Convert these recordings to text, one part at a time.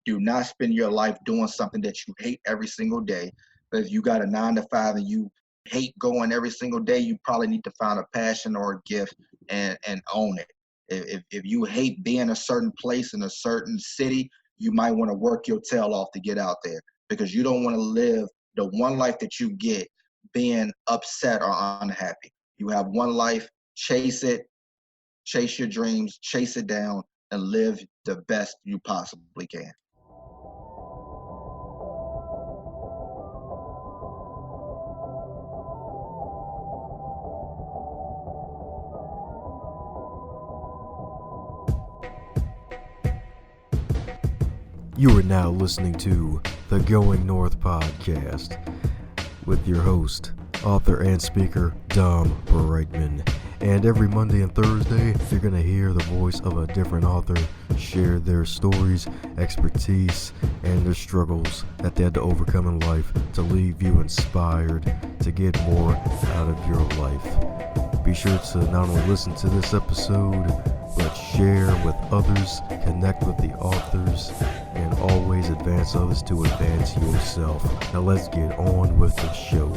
Do not spend your life doing something that you hate every single day. But if you got a 9 to 5 and you hate going every single day, you probably need to find a passion or a gift and own it. If you hate being a certain place in a certain city, you might want to work your tail off to get out there, because you don't want to live the one life that you get being upset or unhappy. You have one life, chase it, chase your dreams, chase it down, and live the best you possibly can. You are now listening to the Going North podcast with your host, author and speaker, Dom Brightman. And every Monday and Thursday, you're going to hear the voice of a different author share their stories, expertise, and their struggles that they had to overcome in life to leave you inspired to get more out of your life. Be sure to not only listen to this episode, but share with others, connect with the authors, and always advance others to advance yourself. Now let's get on with the show.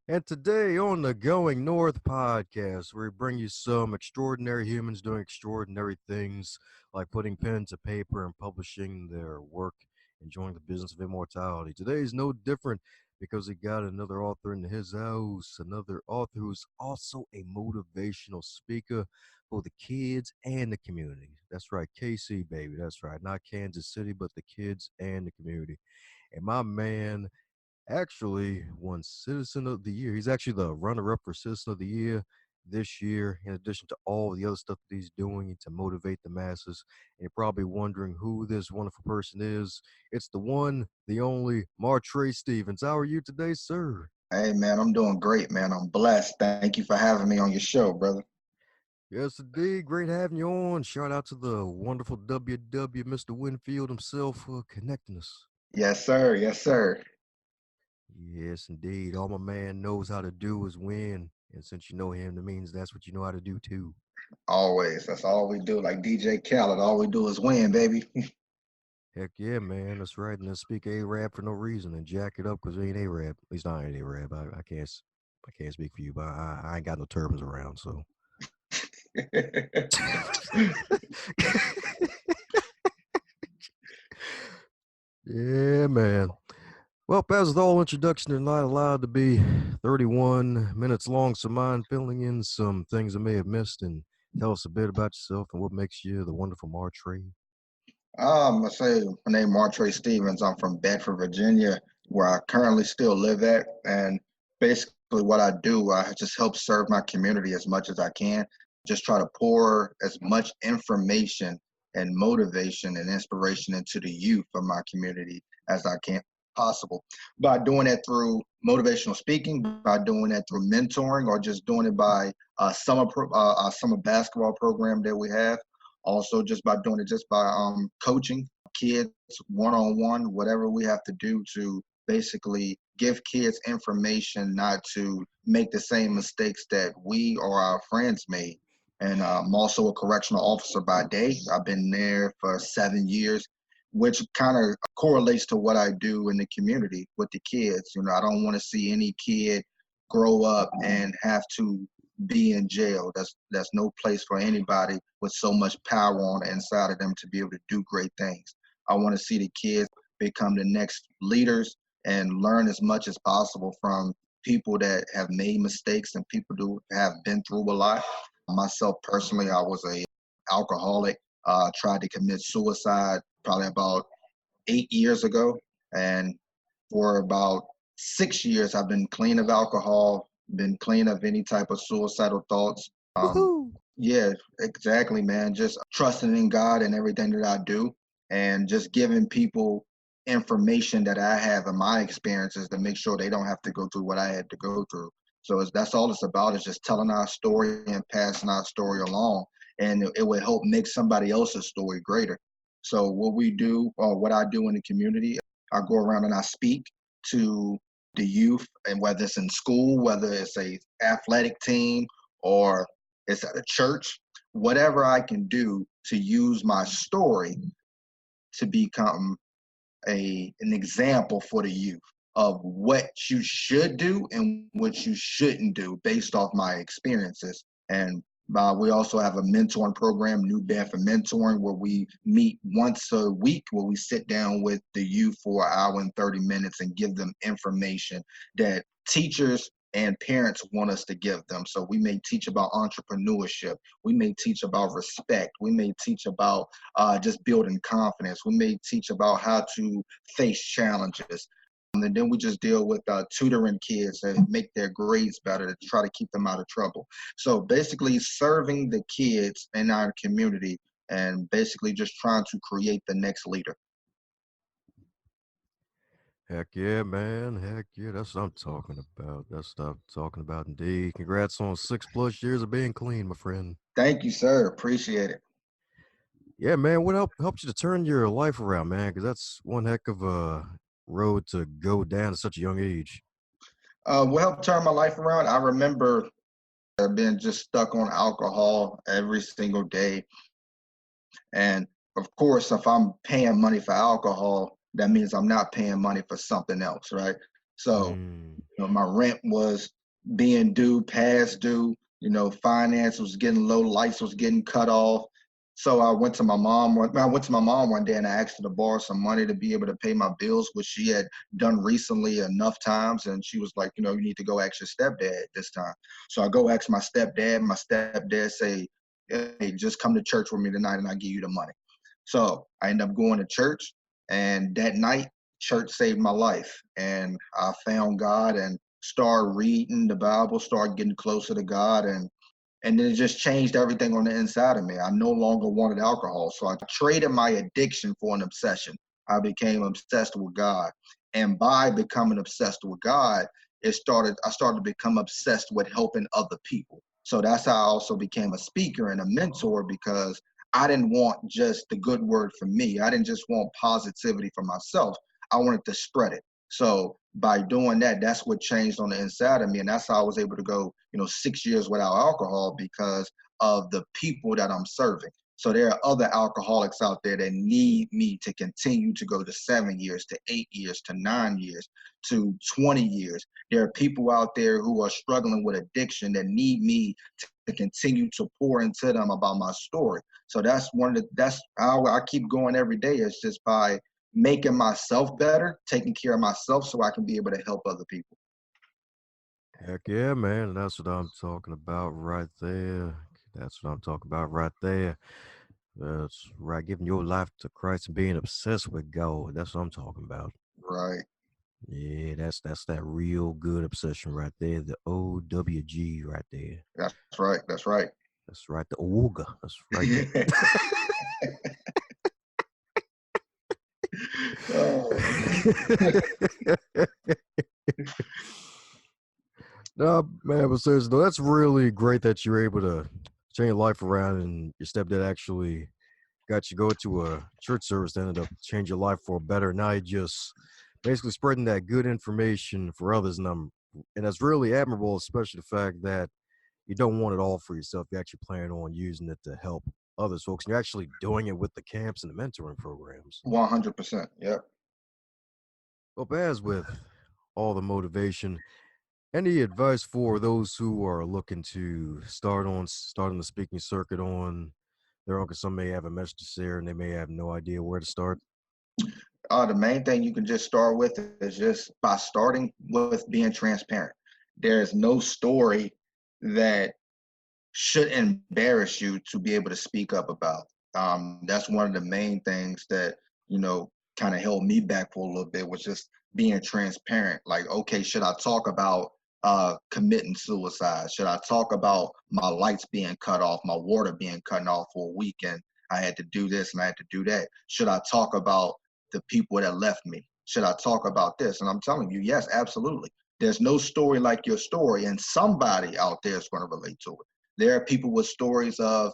And today on the Going North podcast, we bring you some extraordinary humans doing extraordinary things, like putting pen to paper and publishing their work, enjoying the business of immortality. Today is no different because we got another author in his house, another author who's also a motivational speaker for the kids and the community. That's right, KC, baby. That's right. Not Kansas City, but the kids and the community. And my man actually won Citizen of the Year. He's actually the runner-up for Citizen of the Year this year, in addition to all the other stuff that he's doing to motivate the masses. And you're probably wondering who this wonderful person is. It's the one, the only, Martrey Stevens. How are you today, sir? Hey, man, I'm doing great, man. I'm blessed. Thank you for having me on your show, brother. Yes, indeed. Great having you on. Shout out to the wonderful WW, Mr. Winfield himself, for connecting us. Yes, sir. Yes, sir. Yes, indeed. All my man knows how to do is win. And since you know him, that means that's what you know how to do too. Always. That's all we do. Like DJ Khaled, all we do is win, baby. Heck yeah, man. That's right. And then speak A-Rab for no reason and jack it up because we ain't A-Rab. At least I ain't A-Rab. I can't speak for you, but I ain't got no turbans around, so. Yeah, man. Well, as with all introduction, they're not allowed to be 31 minutes long, so mind filling in some things I may have missed and tell us a bit about yourself and what makes you the wonderful Martrey. I say my name is Martrey Stevens. I'm from Bedford, Virginia, where I currently still live at. And basically what I do, I just help serve my community as much as I can. Just try to pour as much information and motivation and inspiration into the youth of my community as I can possible. By doing that through motivational speaking, by doing that through mentoring, or just doing it by a summer basketball program that we have. Also, just by doing it, just by coaching kids one-on-one, whatever we have to do to basically give kids information not to make the same mistakes that we or our friends made. And I'm also a correctional officer by day. I've been there for 7 years, which kind of correlates to what I do in the community with the kids. You know, I don't want to see any kid grow up and have to be in jail. That's no place for anybody with so much power on the inside of them to be able to do great things. I want to see the kids become the next leaders and learn as much as possible from people that have made mistakes and people who have been through a lot. Myself personally, I was a alcoholic, tried to commit suicide probably about 8 years ago. And for about 6 years, I've been clean of alcohol, been clean of any type of suicidal thoughts. Yeah, exactly, man. Just trusting in God and everything that I do, and just giving people information that I have in my experiences to make sure they don't have to go through what I had to go through. So that's all it's about, is just telling our story and passing our story along. and it would help make somebody else's story greater. So what we do, or what I do in the community, I go around and I speak to the youth, and whether it's in school, whether it's a athletic team, or it's at a church, whatever I can do to use my story to become an example for the youth of what you should do and what you shouldn't do based off my experiences. And we also have a mentoring program, New Bedford Mentoring, where we meet once a week, where we sit down with the youth for an hour and 30 minutes and give them information that teachers and parents want us to give them. So we may teach about entrepreneurship. We may teach about respect. We may teach about just building confidence. We may teach about how to face challenges. And then we just deal with tutoring kids and make their grades better to try to keep them out of trouble. So basically serving the kids in our community and basically just trying to create the next leader. Heck yeah, man. Heck yeah. That's what I'm talking about. That's what I'm talking about indeed. Congrats on 6+ years of being clean, my friend. Thank you, sir. Appreciate it. Yeah, man. What helped you to turn your life around, man? Because that's one heck of a road to go down at such a young age. What helped turn my life around? I remember being just stuck on alcohol every single day. And of course, if I'm paying money for alcohol, that means I'm not paying money for something else, right? So, Mm. my rent was being due, past due, finance was getting low, lights was getting cut off. So I went to my mom. I went to my mom one day and I asked her to borrow some money to be able to pay my bills, which she had done recently enough times. And she was like, you need to go ask your stepdad this time. So I go ask my stepdad. My stepdad say, hey, just come to church with me tonight and I'll give you the money. So I end up going to church, and that night, church saved my life. And I found God and started reading the Bible, started getting closer to God, and then it just changed everything on the inside of me. I no longer wanted alcohol. So I traded my addiction for an obsession. I became obsessed with God. And by becoming obsessed with God, I started to become obsessed with helping other people. So that's how I also became a speaker and a mentor, because I didn't want just the good word for me. I didn't just want positivity for myself. I wanted to spread it. So by doing that, that's what changed on the inside of me. And that's how I was able to go, 6 years without alcohol, because of the people that I'm serving. So there are other alcoholics out there that need me to continue to go to 7 years, to 8 years, to 9 years, to 20 years. There are people out there who are struggling with addiction that need me to continue to pour into them about my story. So that's how I keep going every day. It's just by making myself better, taking care of myself so I can be able to help other people. Heck yeah, man. And that's what I'm talking about right there. That's what I'm talking about right there. That's right. Giving your life to Christ and being obsessed with God. That's what I'm talking about. Right. Yeah, that's that real good obsession right there. The OWG right there. That's right. That's right. That's right. The Ooga. That's right there. Oh. No, man, but seriously, though, that's really great that you're able to change your life around and your stepdad actually got you go to a church service that ended up changing your life for better. Now you're just basically spreading that good information for others. And that's really admirable, especially the fact that you don't want it all for yourself. You actually plan on using it to help others folks. And you're actually doing it with the camps and the mentoring programs. 100%. Yep. Well, as with all the motivation, any advice for those who are looking to starting the speaking circuit on their own? Because some may have a message to share and they may have no idea where to start. The main thing you can just start with is just by starting with being transparent. There's no story that should embarrass you to be able to speak up about. That's one of the main things that, kind of held me back for a little bit, was just being transparent. Like, okay, should I talk about committing suicide? Should I talk about my lights being cut off, my water being cut off for a weekend? I had to do this and I had to do that. Should I talk about the people that left me? Should I talk about this? And I'm telling you, yes, absolutely. There's no story like your story, and somebody out there is going to relate to it. There are people with stories of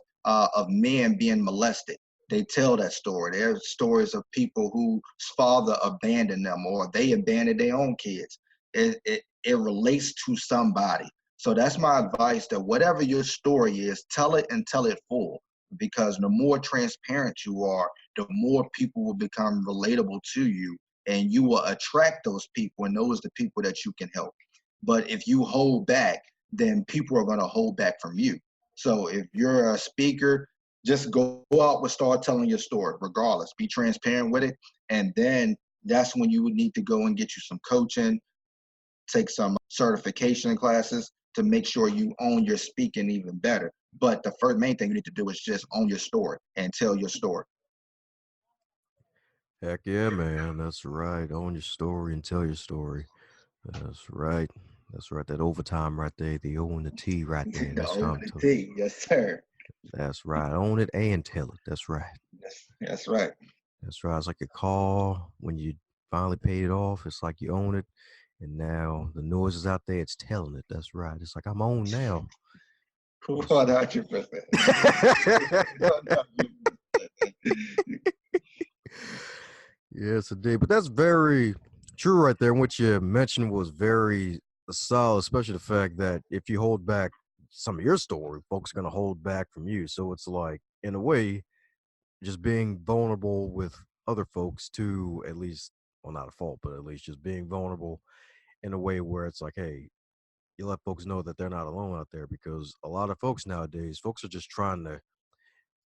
men being molested. They tell that story. There are stories of people whose father abandoned them or they abandoned their own kids. It relates to somebody. So that's my advice, that whatever your story is, tell it and tell it full. Because the more transparent you are, the more people will become relatable to you, and you will attract those people, and those are the people that you can help. But if you hold back, then people are going to hold back from you. So if you're a speaker, just go out and start telling your story, regardless. Be transparent with it. And then that's when you would need to go and get you some coaching, take some certification classes to make sure you own your speaking even better. But the first main thing you need to do is just own your story and tell your story. Heck yeah, man. That's right. Own your story and tell your story. That's right. That's right. That overtime right there, the O and the T right there. That's what Own I'm the talking. T, yes, sir. That's right. Own it and tell it. That's right. That's right. That's right. It's like a car when you finally paid it off. It's like you own it. And now the noise is out there. It's telling it. That's right. It's like I'm on now. 100%. Yes, indeed. But that's very true right there. And what you mentioned was very solid, especially the fact that if you hold back some of your story, folks are going to hold back from you. So it's like, in a way, just being vulnerable with other folks to at least, well, not a fault, but at least just being vulnerable in a way where it's like, hey, you let folks know that they're not alone out there, because a lot of folks nowadays, folks are just trying to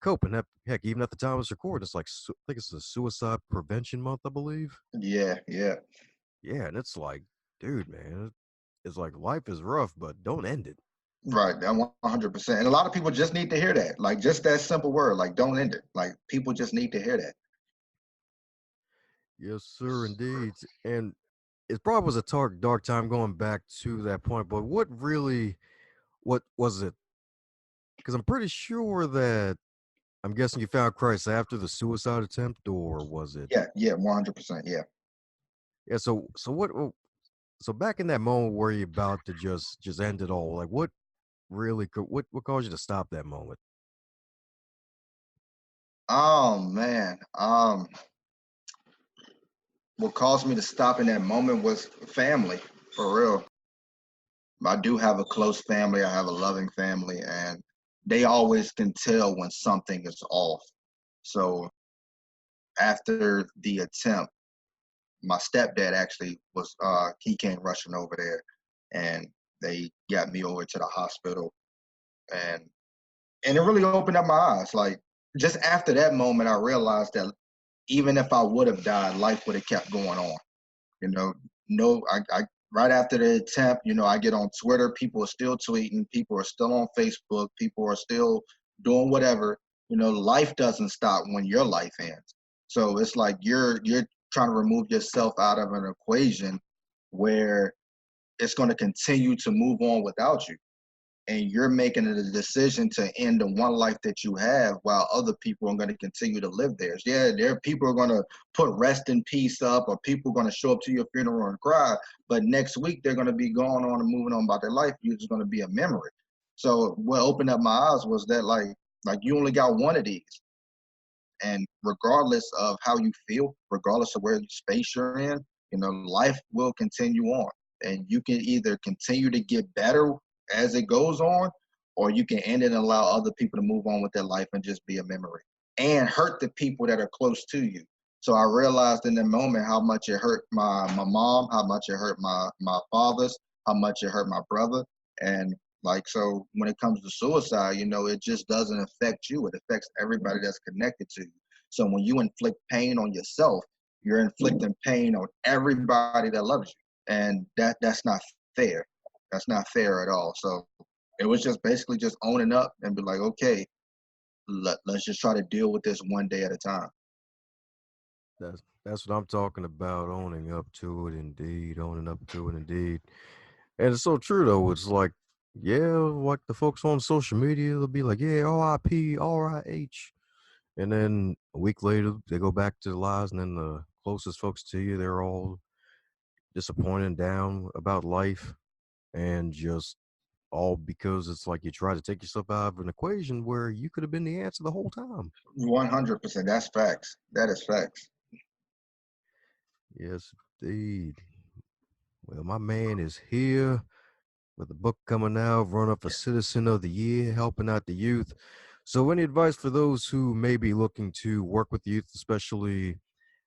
cope. And heck, even at the time of this recording, it's like, I think it's the Suicide Prevention Month, I believe. Yeah, yeah. Yeah, and it's like, dude, man, it's like life is rough, but don't end it. Right, that 100%. And a lot of people just need to hear that. Like just that simple word, like don't end it. Like people just need to hear that. Yes, sir, indeed. And it probably was a dark time going back to that point, but what was it? Because I'm pretty sure that I'm guessing you found Christ after the suicide attempt, or was it? Yeah, yeah, 100%. Yeah. Yeah. So what? So back in that moment where you about to just end it all, like what really could what caused you to stop that moment? Oh man. What caused me to stop in that moment was family, for real. I do have a close family. I have a loving family, and they always can tell when something is off. So after the attempt, my stepdad actually was he came rushing over there, and they got me over to the hospital, and it really opened up my eyes. Like just after that moment, I realized that even if I would have died, life would have kept going on. You know, no, I right after the attempt, I get on Twitter, people are still tweeting, people are still on Facebook, people are still doing whatever. Life doesn't stop when your life ends. So it's like you're trying to remove yourself out of an equation where it's going to continue to move on without you, and you're making a decision to end the one life that you have while other people are going to continue to live theirs. Yeah, there are people who are going to put rest in peace up, or people are going to show up to your funeral and cry, but next week they're going to be going on and moving on about their life. You're just going to be a memory. So what opened up my eyes was that like you only got one of these, and regardless of how you feel, regardless of where space you're in, life will continue on, and you can either continue to get better as it goes on, or you can end it and allow other people to move on with their life and just be a memory and hurt the people that are close to you. So I realized in the moment how much it hurt my mom, how much it hurt my fathers, how much it hurt my brother. And like, so when it comes to suicide, it just doesn't affect you. It affects everybody that's connected to you. So when you inflict pain on yourself, you're inflicting pain on everybody that loves you. And that's not fair. That's not fair at all. So it was just basically just owning up and be like, okay, let's just try to deal with this one day at a time. That's what I'm talking about. Owning up to it, indeed. Owning up to it, indeed. And it's so true though. It's like, yeah, like the folks on social media, they'll be like, yeah, R.I.P., R.I.H. And then a week later, they go back to their lives, and then the closest folks to you, they're all disappointed and down about life, and just all because it's like you try to take yourself out of an equation where you could have been the answer the whole time. 100%. That's facts. That is facts. Yes, indeed. Well, my man is here with a book coming out, running for Citizen of the Year, helping out the youth. So, any advice for those who may be looking to work with youth, especially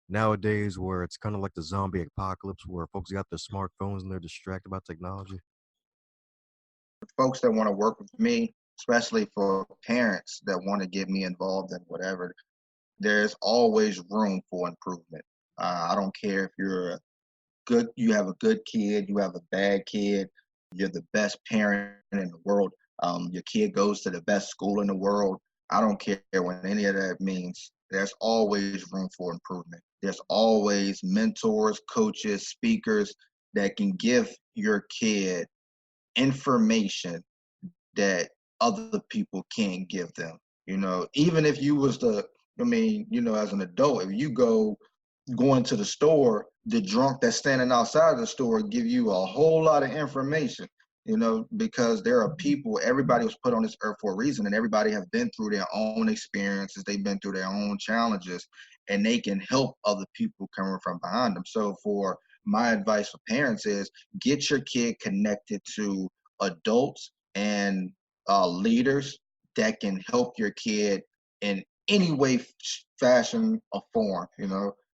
nowadays where it's kind of like the zombie apocalypse where folks got their smartphones and they're distracted by technology? Folks that want to work with me, especially for parents that want to get me involved in whatever, there's always room for improvement. I don't care if you have a good kid, you have a bad kid, you're the best parent in the world, your kid goes to the best school in the world. I don't care what any of that means. There's always room for improvement. There's always mentors, coaches, speakers that can give your kid information that other people can't give them. Even if you was as an adult, if you going to the store, the drunk that's standing outside of the store give you a whole lot of information, because there are people, everybody was put on this earth for a reason, and everybody have been through their own experiences, they've been through their own challenges, and they can help other people coming from behind them. So for my advice for parents is get your kid connected to adults and leaders that can help your kid in any way, fashion, or form.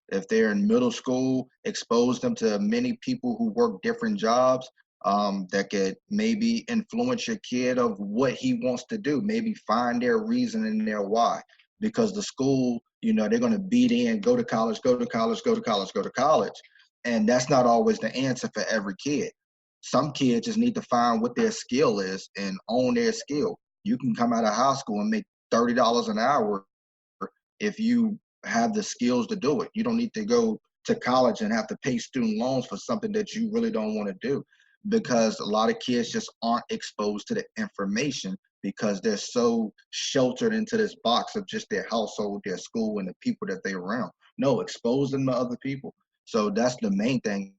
If they're in middle school, expose them to many people who work different jobs, that could maybe influence your kid of what he wants to do. Maybe find their reason and their why. Because the school, they're going to beat in, go to college, go to college, go to college, go to college. And that's not always the answer for every kid. Some kids just need to find what their skill is and own their skill. You can come out of high school and make $30 an hour if you have the skills to do it. You don't need to go to college and have to pay student loans for something that you really don't want to do, because a lot of kids just aren't exposed to the information because they're so sheltered into this box of just their household, their school, and the people that they're around. No, expose them to other people. So that's the main thing.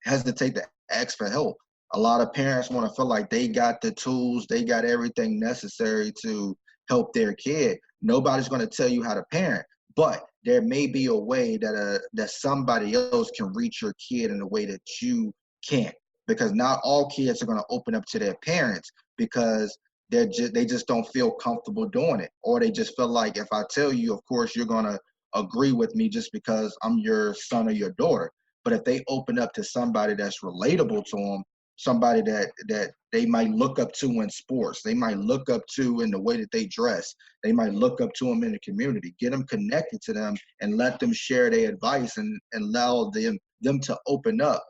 Hesitate to ask for help. A lot of parents want to feel like they got the tools, they got everything necessary to help their kid. Nobody's going to tell you how to parent, but there may be a way that somebody else can reach your kid in a way that you can't, because not all kids are going to open up to their parents because they just don't feel comfortable doing it, or they just feel like if I tell you, of course you're going to agree with me just because I'm your son or your daughter. But if they open up to somebody that's relatable to them, somebody that they might look up to in sports, they might look up to in the way that they dress, they might look up to them in the community, get them connected to them and let them share their advice and allow them to open up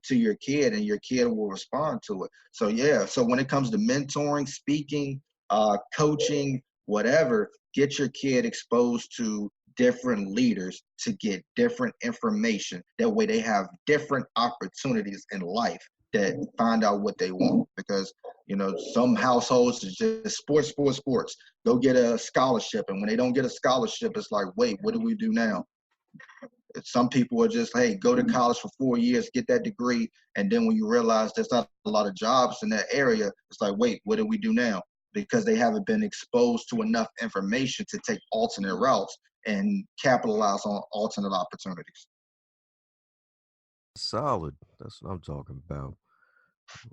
to your kid, and your kid will respond to it. So yeah, so when it comes to mentoring, speaking, coaching, whatever, get your kid exposed to different leaders to get different information. That way they have different opportunities in life that find out what they want. Because, some households is just sports, sports, sports. Go get a scholarship. And when they don't get a scholarship, it's like, wait, what do we do now? Some people are just, hey, go to college for 4 years, get that degree. And then when you realize there's not a lot of jobs in that area, it's like, wait, what do we do now? Because they haven't been exposed to enough information to take alternate routes and capitalize on alternate opportunities. Solid. That's what I'm talking about.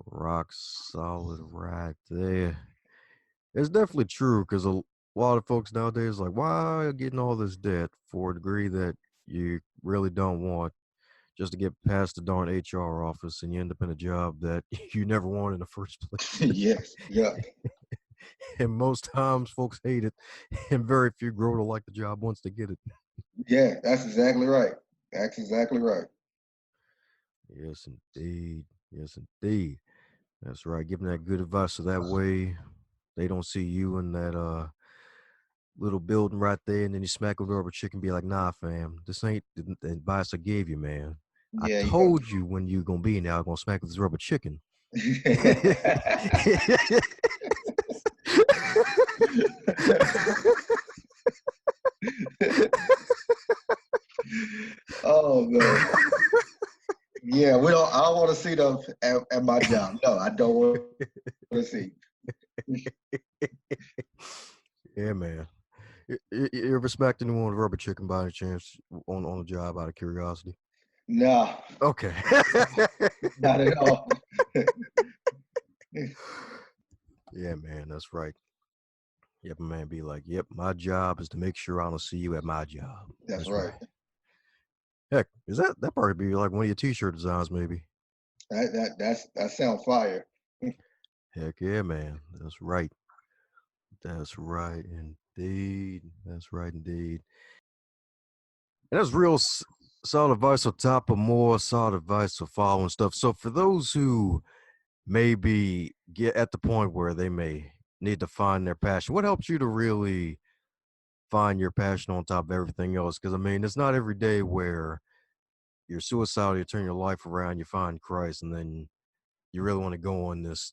Rock solid right there. It's definitely true because a lot of folks nowadays like, why are you getting all this debt for a degree that you really don't want just to get past the darn HR office, and you end up in a job that you never wanted in the first place. Yes, yeah, And most times folks hate it, and very few grow to like the job once they get it. yeah, that's exactly right. That's exactly right. Yes, indeed. Yes, indeed. That's right. Give them that good advice so that way they don't see you in that little building right there, and then you smack them over chicken, be like, nah, fam, this ain't the advice I gave you, man. I Yeah, you go. told you when you gonna be in there, I was gonna smack with this rubber chicken. Oh man. Yeah, we don't. I don't want to see them at my job. No, I don't want receipt. Yeah, man. You ever smacked anyone with a rubber chicken by any chance on a job out of curiosity? No, Okay. not at all. Yeah, man, that's right. Yep, man, be like, yep, my job is to make sure I don't see you at my job. That's That's right. right. Heck, is that probably be like one of your t-shirt designs, maybe? That sounds fire. Heck yeah, man. That's right. That's right indeed. That's right indeed. And that's real solid advice on top of more solid advice for following stuff. So for those who maybe get at the point where they may need to find their passion, what helps you to really find your passion on top of everything else? Because I mean, it's not every day where you're suicidal, you turn your life around, you find Christ, and then you really want to go on this,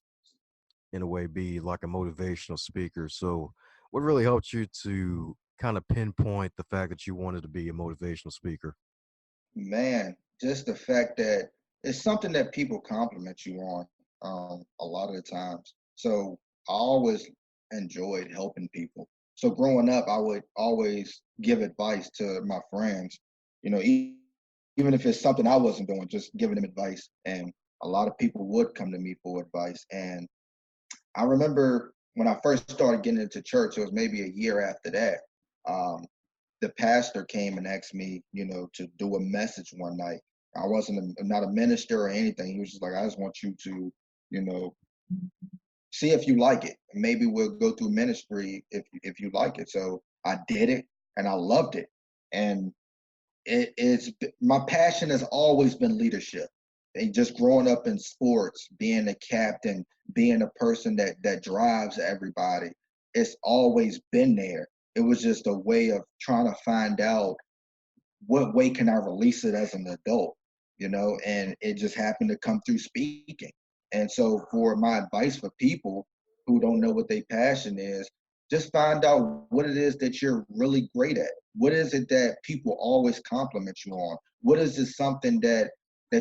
in a way, be like a motivational speaker. So what really helped you to kind of pinpoint the fact that you wanted to be a motivational speaker? Man, just the fact that it's something that people compliment you on a lot of the times. So I always enjoyed helping people. So growing up, I would always give advice to my friends, even if it's something I wasn't doing, just giving them advice. And a lot of people would come to me for advice. And I remember when I first started getting into church, it was maybe a year after that. Um, the pastor came and asked me, to do a message one night. I wasn't not a minister or anything. He was just like, I just want you to, you know, see if you like it. Maybe we'll go through ministry if you like it. So I did it and I loved it. And it's my passion has always been leadership. And just growing up in sports, being a captain, being a person that drives everybody, it's always been there. It was just a way of trying to find out what way can I release it as an adult, and it just happened to come through speaking. And so for my advice for people who don't know what their passion is, just find out what it is that you're really great at. What is it that people always compliment you on? What is it something that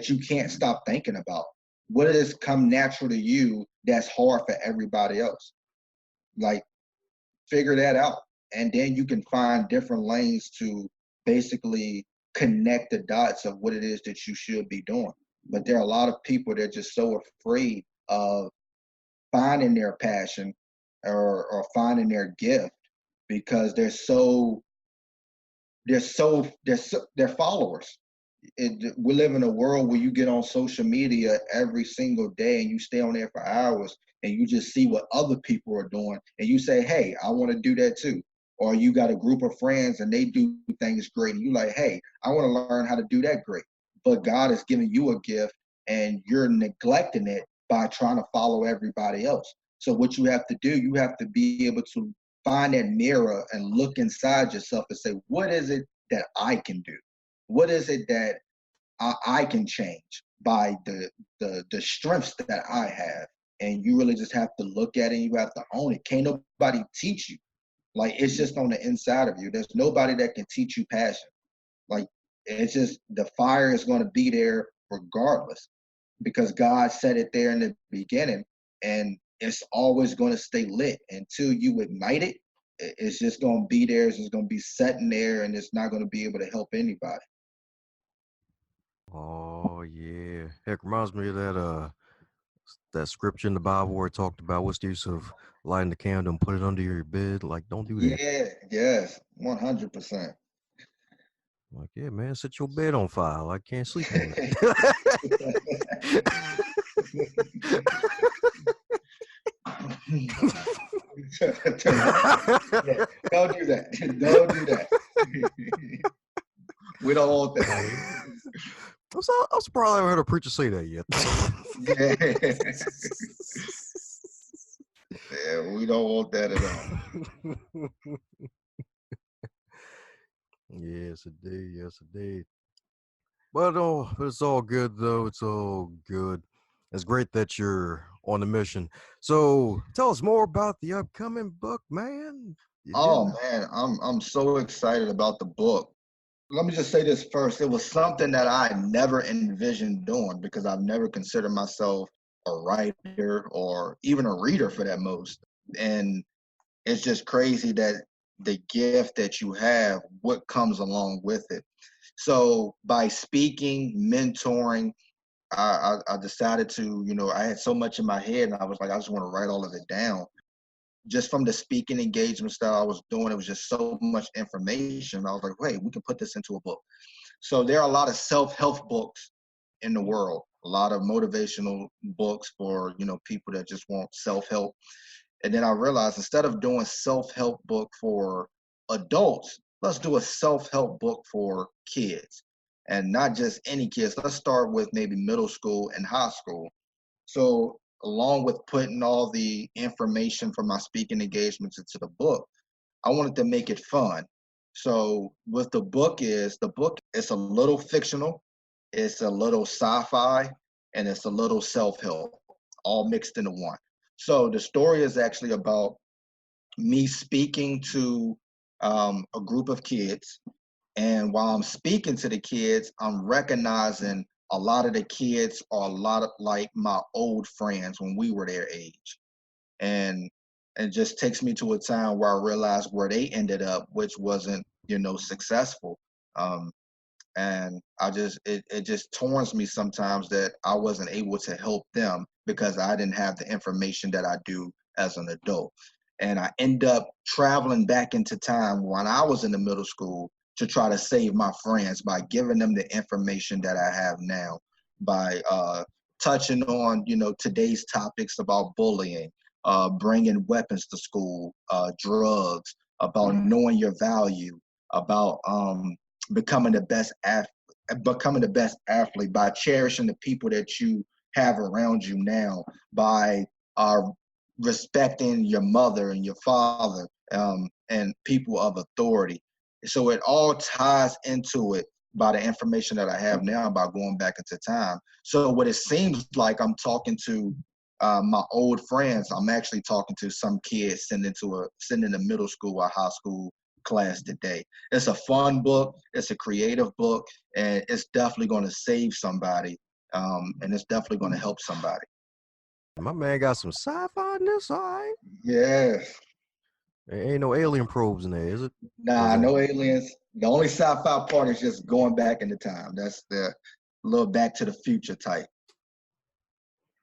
you can't stop thinking about? What is come natural to you that's hard for everybody else? Like, figure that out. And then you can find different lanes to basically connect the dots of what it is that you should be doing. But there are a lot of people that are just so afraid of finding their passion or finding their gift because they're followers. We live in a world where you get on social media every single day and you stay on there for hours and you just see what other people are doing and you say, hey, I want to do that too. Or you got a group of friends and they do things great and you like, hey, I want to learn how to do that great. But God has given you a gift and you're neglecting it by trying to follow everybody else. So what you have to do, you have to be able to find that mirror and look inside yourself and say, what is it that I can do? What is it that I can change by the strengths that I have? And you really just have to look at it and you have to own it. Can't nobody teach you. Like, it's just on the inside of you. There's nobody that can teach you passion. Like, it's just the fire is going to be there regardless because God set it there in the beginning and it's always going to stay lit until you ignite it. It's just going to be there. It's just going to be sitting there and it's not going to be able to help anybody. Oh yeah. Heck, reminds me of that scripture in the Bible where it talked about what's the use of lighting the candle and put it under your bed. Like, don't do that. Yeah, yes, 100%. Like, yeah, man, set your bed on fire. I can't sleep on it. Yeah, don't do that. Don't do that. We don't want that. I'm surprised I haven't heard a preacher say that yet. Yeah, we don't want that at all. Yes, indeed. Yes, indeed. But oh, it's all good though. It's all good. It's great that you're on the mission. So tell us more about the upcoming book, man. Yeah. Oh man, I'm so excited about the book. Let me just say this first. It was something that I never envisioned doing because I've never considered myself a writer or even a reader for that most. And it's just crazy that the gift that you have, what comes along with it. So by speaking, mentoring, I decided to, I had so much in my head and I was like, I just want to write all of it down. Just from the speaking engagement style I was doing, it was just so much information. I was like, wait, we can put this into a book. So there are a lot of self-help books in the world, a lot of motivational books for, people that just want self-help. And then I realized instead of doing self-help book for adults, let's do a self-help book for kids. And not just any kids. Let's start with maybe middle school and high school. So along with putting all the information from my speaking engagements into the book, I wanted to make it fun. So what the book is a little fictional, it's a little sci-fi, and it's a little self-help, all mixed into one. So the story is actually about me speaking to a group of kids. And while I'm speaking to the kids, I'm recognizing a lot of the kids are a lot of like my old friends when we were their age. And it just takes me to a time where I realized where they ended up, which wasn't, successful. Um, and it just taunts me sometimes that I wasn't able to help them because I didn't have the information that I do as an adult. And I end up traveling back into time when I was in the middle school to try to save my friends by giving them the information that I have now, by touching on, today's topics about bullying, bringing weapons to school, drugs, about knowing your value, about becoming the best becoming the best athlete, by cherishing the people that you have around you now, by respecting your mother and your father, and people of authority. So it all ties into it by the information that I have now about going back into time. So what it seems like I'm talking to my old friends, I'm actually talking to some kids sending a middle school or high school class today. It's a fun book, it's a creative book, and it's definitely going to save somebody, and it's definitely going to help somebody. My man got some sci-fi in this, all right? Yes. Ain't no alien probes in there, is it? Or is Nah, that? no aliens. The only sci-fi part is just going back into time. That's the little Back to the Future type.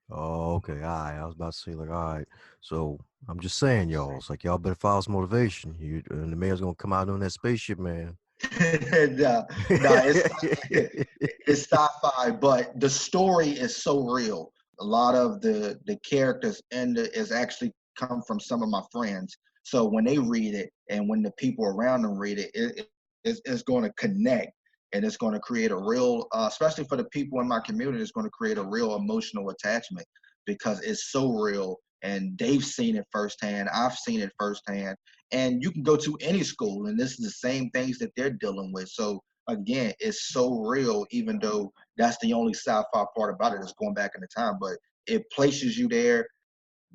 Oh, okay. All right. I was about to say, like, all right. So I'm just saying, y'all. It's like y'all better follow some motivation. You and the man's gonna come out on that spaceship, man. Nah, nah, it's sci-fi, but the story is so real. A lot of the characters is actually come from some of my friends. So when they read it and when the people around them read it, it's going to connect, and it's going to create a real, especially for the people in my community, it's going to create a real emotional attachment because it's so real and they've seen it firsthand. I've seen it firsthand, and you can go to any school and this is the same things that they're dealing with. So again, it's so real, even though that's the only sci-fi part about it is going back in the time, but it places you there.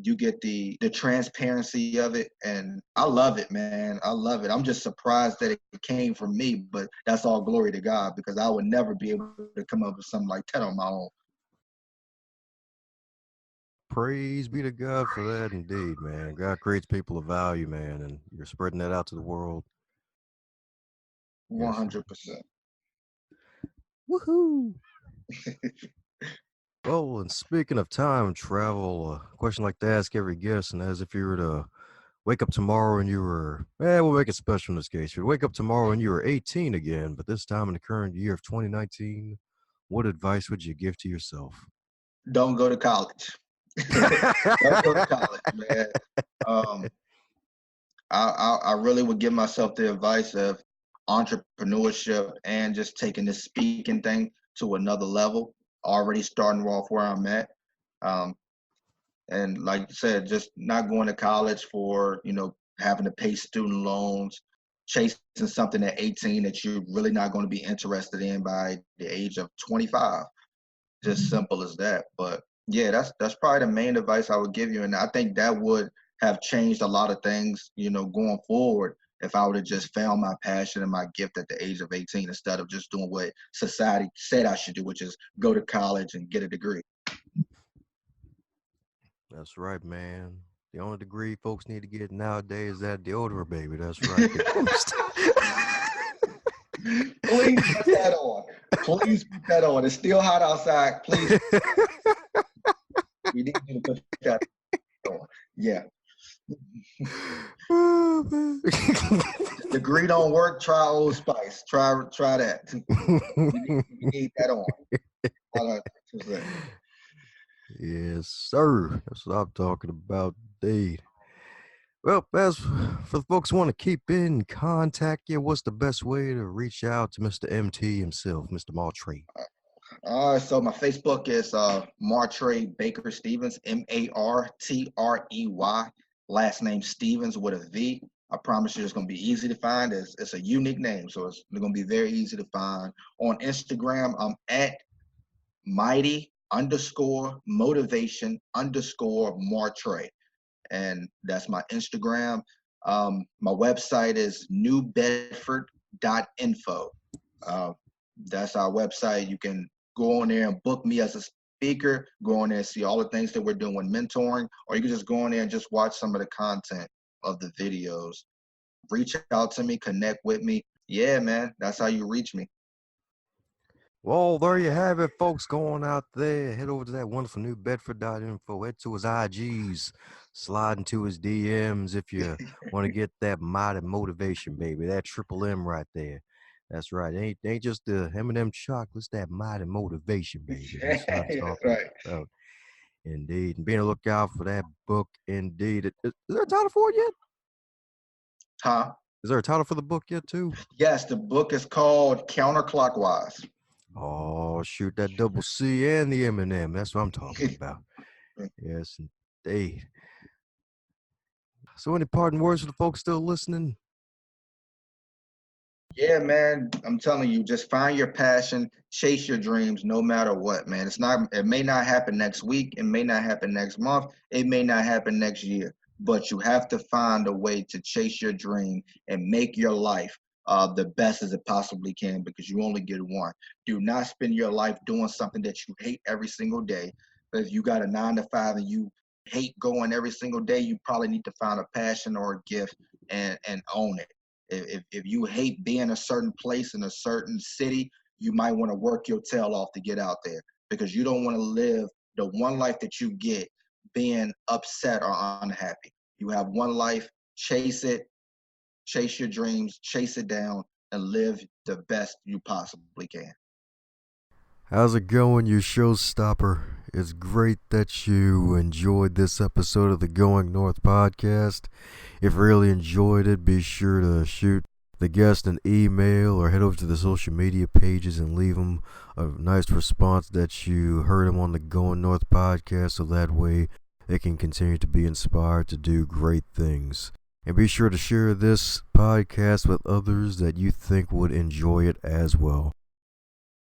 You get the transparency of it, and I love it, man. I love it. I'm just surprised that it came from me, but that's all glory to God because I would never be able to come up with something like that on my own. Praise be to God for that, indeed, man. God creates people of value, man, and you're spreading that out to the world. Yes. 100%. Woohoo! Well, and speaking of time travel, a question like to ask every guest, and as if you were to wake up tomorrow and you were, we'll make it special in this case. You wake up tomorrow and you were 18 again, but this time in the current year of 2019, what advice would you give to yourself? Don't go to college. Don't go to college, man. um, I really would give myself the advice of entrepreneurship and just taking this speaking thing to another level, already starting off where I'm at. Um, and like you said, just not going to college for, having to pay student loans, chasing something at 18 that you're really not going to be interested in by the age of 25. Just simple as that. But yeah, that's probably the main advice I would give you. And I think that would have changed a lot of things, going forward if I would have just found my passion and my gift at the age of 18 instead of just doing what society said I should do, which is go to college and get a degree. That's right, man. The only degree folks need to get nowadays is that deodorant, baby. That's right. They gonna Please put that on. Please put that on. It's still hot outside. Please, we need you to put that on. Yeah. Oh, man. Degree don't work. Try Old Spice. Try that. We need that on. Yes, sir. That's what I'm talking about, indeed. Well, as for the folks who want to keep in contact, yeah, what's the best way to reach out to Mr. MT himself, Mr. Martrey? So my Facebook is Martrey Baker Stevens, Martrey. Last name Stevens with a V. I promise you it's going to be easy to find. It's a unique name, so it's going to be very easy to find. On Instagram, I'm at mighty_motivation_Martrey. And that's my Instagram. My website is newbedford.info. That's our website. You can go on there and book me as a speaker, go on there and see all the things that we're doing mentoring, or you can just go on there and just watch some of the content of the videos. Reach out to me, connect with me. Yeah, man, that's how you reach me. Well, there you have it, folks. Going out there, head over to that wonderful newbedford.info. Head to his IGs, slide into his DMs if you want to get that mighty motivation, baby. That triple M right there. That's right. Ain't just the M&M chocolates, that mighty motivation, baby. That's what I'm talking Right. about. Indeed. And being a lookout for that book, indeed. Is there a title for it yet? Huh? Is there a title for the book yet, too? Yes, the book is called Counterclockwise. Oh, shoot, that double C and the M&M. That's what I'm talking about. Yes, indeed. So any parting words for the folks still listening? Yeah, man, I'm telling you, just find your passion, chase your dreams no matter what, man. It may not happen next week, it may not happen next month, it may not happen next year, but you have to find a way to chase your dream and make your life the best as it possibly can, because you only get one. Do not spend your life doing something that you hate every single day. If you got a 9 to 5 and you hate going every single day, you probably need to find a passion or a gift and own it. If you hate being a certain place in a certain city, you might want to work your tail off to get out there, because you don't want to live the one life that you get being upset or unhappy. You have one life, chase it, chase your dreams, chase it down, and live the best you possibly can. How's it going, you showstopper? It's great that you enjoyed this episode of the Going North podcast. If you really enjoyed it, be sure to shoot the guest an email or head over to the social media pages and leave them a nice response that you heard them on the Going North podcast, so that way they can continue to be inspired to do great things. And be sure to share this podcast with others that you think would enjoy it as well.